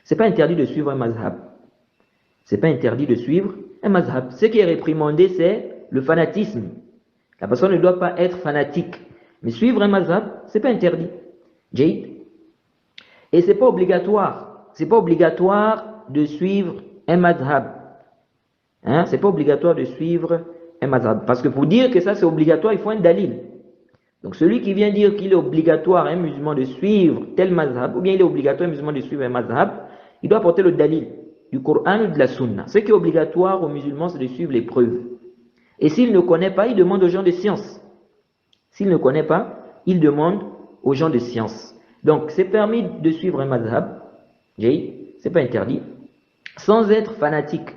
C'est pas interdit de suivre un mazhab. C'est pas interdit de suivre un mazhab. Ce qui est réprimandé, c'est le fanatisme. La personne ne doit pas être fanatique. Mais suivre un mazhab, c'est pas interdit. Jade. Et c'est pas obligatoire. C'est pas obligatoire de suivre un mazhab. Hein? C'est pas obligatoire de suivre un mazhab. Parce que pour dire que ça c'est obligatoire, il faut un dalil. Donc celui qui vient dire qu'il est obligatoire à un musulman de suivre tel mazhab, ou bien il est obligatoire à un musulman de suivre un mazhab, il doit apporter le dalil du Coran ou de la Sunna. Ce qui est obligatoire aux musulmans, c'est de suivre les preuves. Et s'il ne connaît pas, il demande aux gens de science. S'il ne connaît pas, il demande aux gens de science. Donc c'est permis de suivre un mazhab, c'est pas interdit, sans être fanatique.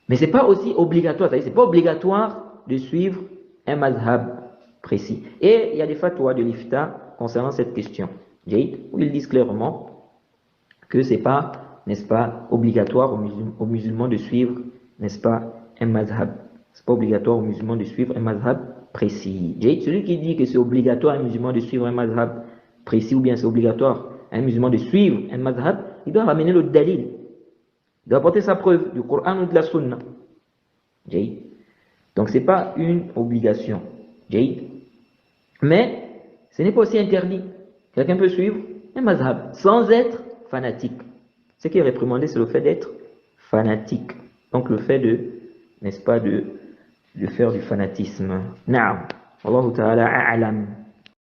Mais c'est pas aussi obligatoire, c'est-à-dire c'est pas obligatoire de suivre un mazhab précis. Et il y a des fatwas de l'IFTA concernant cette question, où ils disent clairement que c'est pas, n'est-ce pas, obligatoire aux musulmans de suivre, n'est-ce pas, un mazhab. C'est pas obligatoire aux musulmans de suivre un mazhab précis. Celui qui dit que c'est obligatoire à un musulman de suivre un mazhab précis, ou bien c'est obligatoire à un musulman de suivre un mazhab, il doit ramener le dalil. Il doit apporter sa preuve du Coran ou de la Sunna. Donc ce n'est pas une obligation. Mais ce n'est pas aussi interdit. Quelqu'un peut suivre un mazhab sans être fanatique. Ce qui est réprimandé, c'est le fait d'être fanatique. Donc le fait de, n'est-ce pas, de faire du fanatisme. Naam. Wallahu ta'ala a'lam.